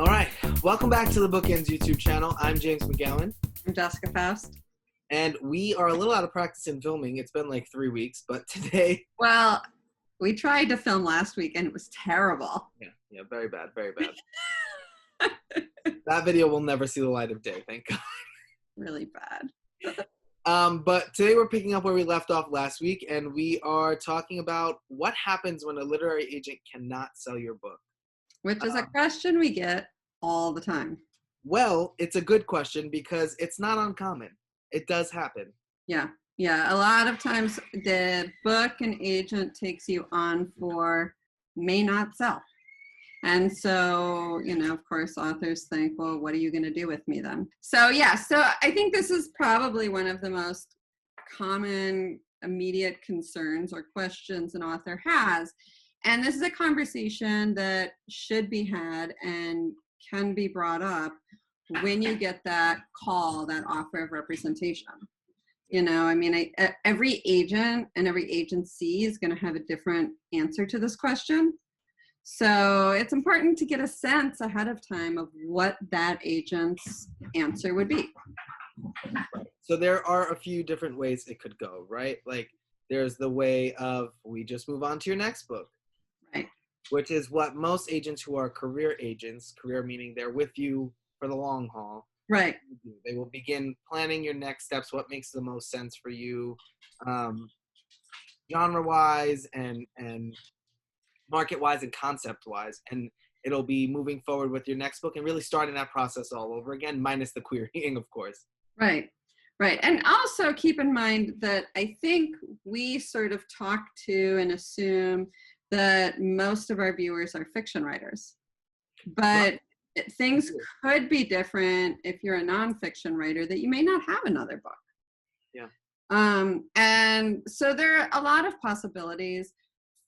All right, welcome back to the BookEnds YouTube channel. I'm James McGowan. I'm Jessica Faust. And we are a little out of practice in filming. It's been like 3 weeks, but today... Well, we tried to film last week and it was terrible. Yeah, very bad, very bad. That video will never see the light of day, thank God. Really bad. But today we're picking up where we left off last week, and we are talking about what happens when a literary agent cannot sell your book. Which is a question we get all the time. Well, it's a good question because it's not uncommon. It does happen. Yeah. A lot of times the book an agent takes you on for may not sell. And so, of course, authors think, well, what are you going to do with me then? So I think this is probably one of the most common immediate concerns or questions an author has. And this is a conversation that should be had and can be brought up when you get that call, that offer of representation. Every agent and every agency is going to have a different answer to this question. So it's important to get a sense ahead of time of what that agent's answer would be. So there are a few different ways it could go, right? Like there's the way of we just move on to your next book. Right. Which is what most agents who are career agents, career meaning they're with you for the long haul. Right. They will begin planning your next steps, what makes the most sense for you, genre-wise and market-wise and concept-wise. And it'll be moving forward with your next book and really starting that process all over again, minus the querying, of course. Right. And also keep in mind that I think we sort of talk to and assume that most of our viewers are fiction writers. But things could be different if you're a nonfiction writer, that you may not have another book. Yeah. And so there are a lot of possibilities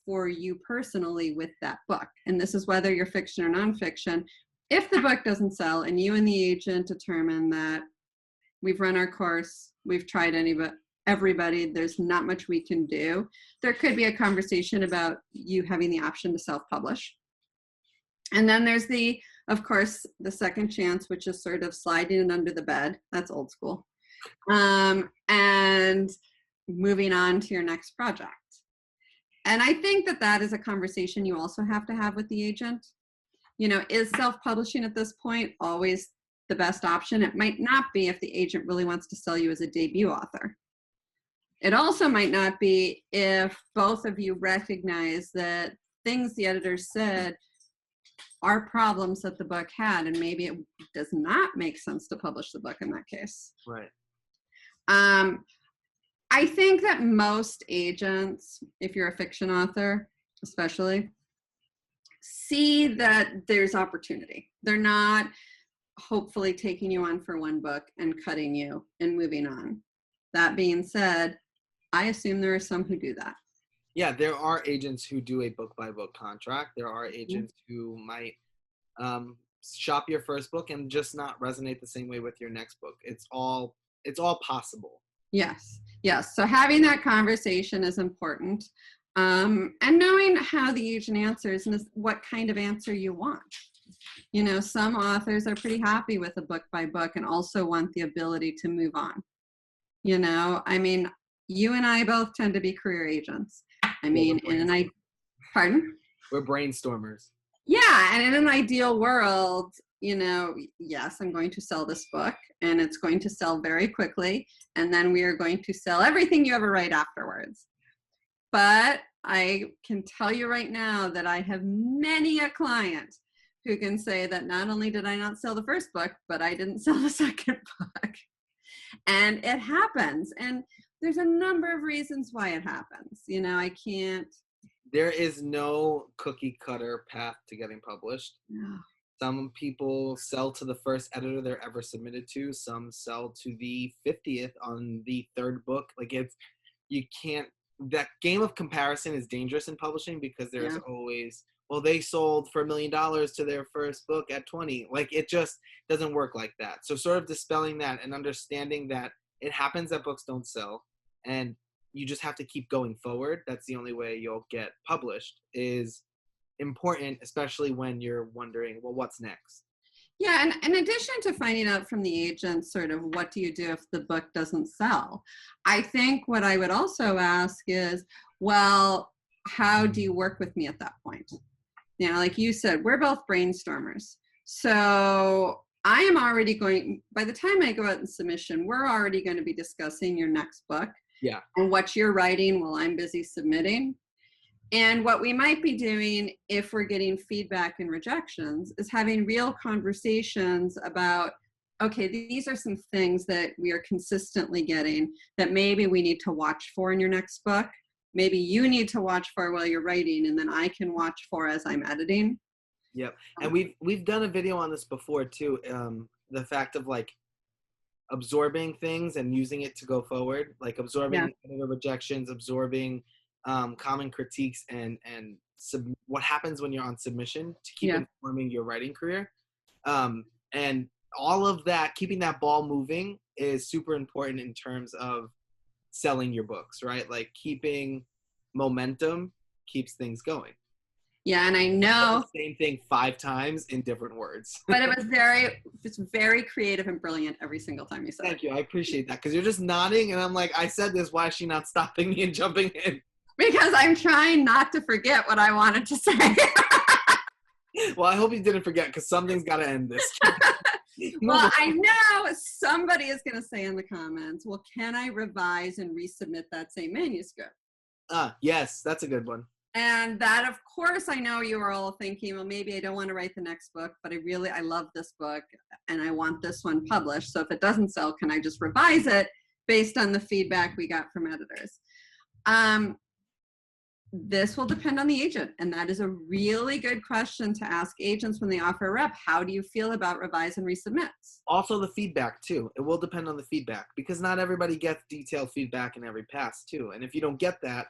for you personally with that book. And this is whether you're fiction or nonfiction. If the book doesn't sell and you and the agent determine that we've run our course, we've tried everybody, there's not much we can do, there could be a conversation about you having the option to self-publish. And then there's of course, the second chance, which is sort of sliding it under the bed. That's old school. And moving on to your next project. And I think that is a conversation you also have to have with the agent. Is self-publishing at this point always the best option? It might not be if the agent really wants to sell you as a debut author. It also might not be if both of you recognize that things the editor said are problems that the book had, and maybe it does not make sense to publish the book in that case. Right. I think that most agents, if you're a fiction author especially, see that there's opportunity. They're not hopefully taking you on for one book and cutting you and moving on. That being said, I assume there are some who do that. Yeah, there are agents who do a book-by-book contract. There are agents who might shop your first book and just not resonate the same way with your next book. It's all possible. Yes. So having that conversation is important, and knowing how the agent answers and what kind of answer you want. Some authors are pretty happy with a book-by-book and also want the ability to move on. You and I both tend to be career agents. Pardon? We're brainstormers. Yeah, and in an ideal world, yes, I'm going to sell this book and it's going to sell very quickly, and then we are going to sell everything you ever write afterwards. But I can tell you right now that I have many a client who can say that not only did I not sell the first book, but I didn't sell the second book. And it happens. And there's a number of reasons why it happens. There is no cookie cutter path to getting published. No. Some people sell to the first editor they're ever submitted to. Some sell to the 50th on the third book. That game of comparison is dangerous in publishing because there's always, well, they sold for $1 million to their first book at 20. It just doesn't work like that. So sort of dispelling that and understanding that it happens that books don't sell and you just have to keep going forward. That's the only way you'll get published is important, especially when you're wondering, well, what's next? Yeah, and in addition to finding out from the agent sort of what do you do if the book doesn't sell, I think what I would also ask is, well, how do you work with me at that point? You know, like you said, we're both brainstormers. So I am already going, by the time I go out in submission, we're already going to be discussing your next book Yeah. and what you're writing while I'm busy submitting. And what we might be doing if we're getting feedback and rejections is having real conversations about, okay, these are some things that we are consistently getting that maybe we need to watch for in your next book. Maybe you need to watch for while you're writing, and then I can watch for as I'm editing. Yep. And we've done a video on this before too. The fact of like absorbing things and using it to go forward, like absorbing editor rejections, absorbing common critiques, and what happens when you're on submission to keep informing your writing career. And all of that, keeping that ball moving is super important in terms of selling your books, right? Like keeping momentum keeps things going. Yeah, and I know the same thing 5 times in different words. But it was very creative and brilliant every single time you said Thank you. I appreciate that, because you're just nodding and I'm like, I said this, why is she not stopping me and jumping in? Because I'm trying not to forget what I wanted to say. Well, I hope you didn't forget, because something's got to end this. Well, I know somebody is going to say in the comments, well, can I revise and resubmit that same manuscript? Yes, that's a good one. And that, of course, I know you are all thinking, well, maybe I don't want to write the next book, but I love this book and I want this one published. So if it doesn't sell, can I just revise it based on the feedback we got from editors? This will depend on the agent. And that is a really good question to ask agents when they offer a rep. How do you feel about revise and resubmits? Also the feedback too. It will depend on the feedback, because not everybody gets detailed feedback in every pass too. And if you don't get that,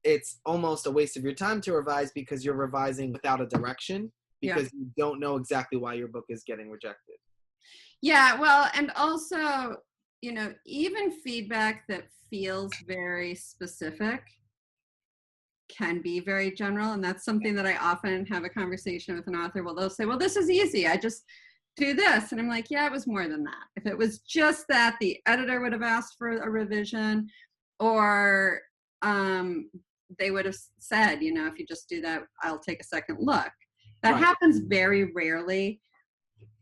it's almost a waste of your time to revise, because you're revising without a direction, because you don't know exactly why your book is getting rejected. Yeah, well, and also, you know, even feedback that feels very specific can be very general. And that's something that I often have a conversation with an author. Well, they'll say, well, this is easy. I just do this. And I'm like, yeah, it was more than that. If it was just that, the editor would have asked for a revision, or they would have said, you know, if you just do that, I'll take a second look. That happens very rarely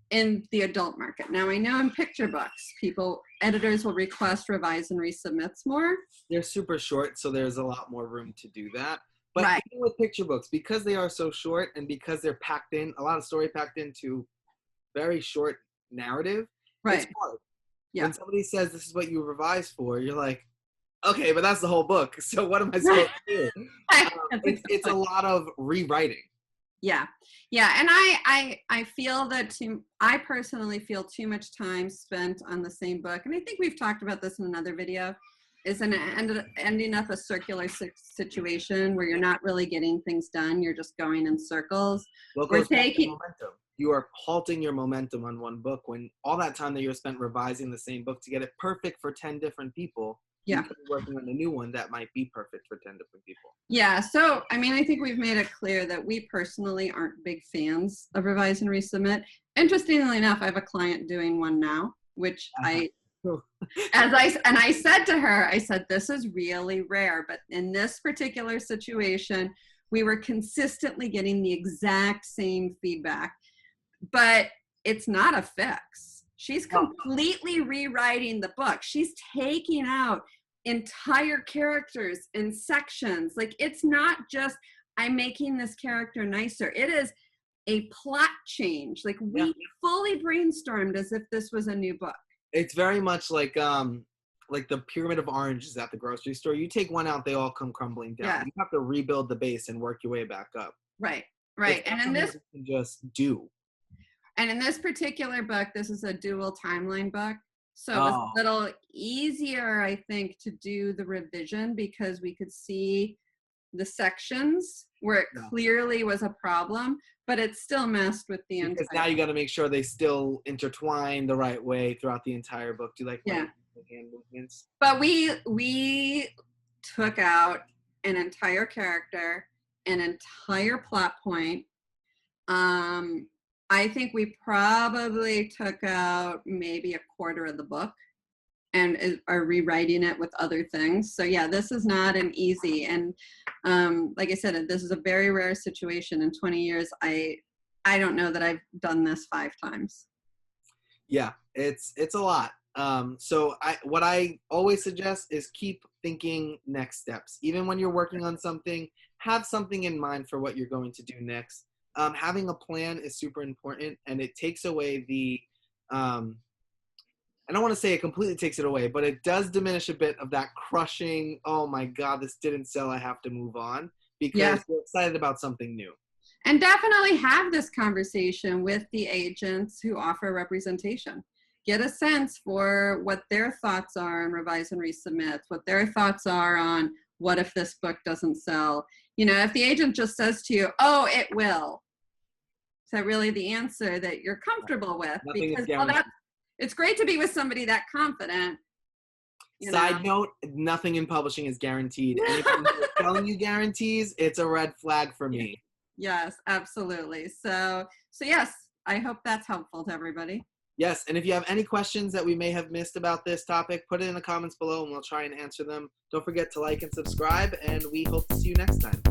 in the adult market. Now, I know in picture books, editors will request revise and resubmits more. They're super short, so there's a lot more room to do that. But even with picture books, because they are so short and because they're packed in, a lot of story packed into very short narrative, it's hard. When somebody says this is what you revised for, you're like, okay, but that's the whole book. So what am I supposed to do? It's a lot of rewriting. Yeah. And I feel that I personally feel too much time spent on the same book. And I think we've talked about this in another video, is ending up a circular situation where you're not really getting things done. You're just going in circles. Well, it goes back to momentum. You are halting your momentum on one book when all that time that you're spent revising the same book to get it perfect for 10 different people. You could be working on a new one that might be perfect for 10 different people. Yeah, so, I mean, I think we've made it clear that we personally aren't big fans of revise and resubmit. Interestingly enough, I have a client doing one now, which I said to her, I said, this is really rare, but in this particular situation, we were consistently getting the exact same feedback, but it's not a fix. She's completely rewriting the book. She's taking out entire characters and sections. Like, it's not just, I'm making this character nicer. It is a plot change. Like, we fully brainstormed as if this was a new book. It's very much like the pyramid of oranges at the grocery store. You take one out, they all come crumbling down. You have to rebuild the base and work your way back up. Right. And in this, you can just do. And in this particular book, this is a dual timeline book. So it was a little easier, I think, to do the revision because we could see the sections where it clearly was a problem, but it still messed with the entire. Because now you got to make sure they still intertwine the right way throughout the entire book. Do you like hand movements? But we took out an entire character, an entire plot point, I think we probably took out maybe a quarter of the book and are rewriting it with other things. So yeah, this is not an easy, and like I said, this is a very rare situation. In 20 years, I don't know that I've done this 5 times. Yeah, it's a lot. So what I always suggest is keep thinking next steps. Even when you're working on something, have something in mind for what you're going to do next. Having a plan is super important, and it takes away the I don't want to say it completely takes it away, but it does diminish a bit of that crushing, oh my God, this didn't sell, I have to move on, because Yes. you're excited about something new. And definitely have this conversation with the agents who offer representation. Get a sense for what their thoughts are on revise and resubmit, what their thoughts are on what if this book doesn't sell. You know, if the agent just says to you, oh, it will, is that really the answer that you're comfortable with? Nothing is Because guaranteed. it's great to be with somebody that confident. Side note, nothing in publishing is guaranteed. Anything that's telling you guarantees, it's a red flag for me. Yes, absolutely. So yes, I hope that's helpful to everybody. Yes, and if you have any questions that we may have missed about this topic, put it in the comments below and we'll try and answer them. Don't forget to like and subscribe, and we hope to see you next time.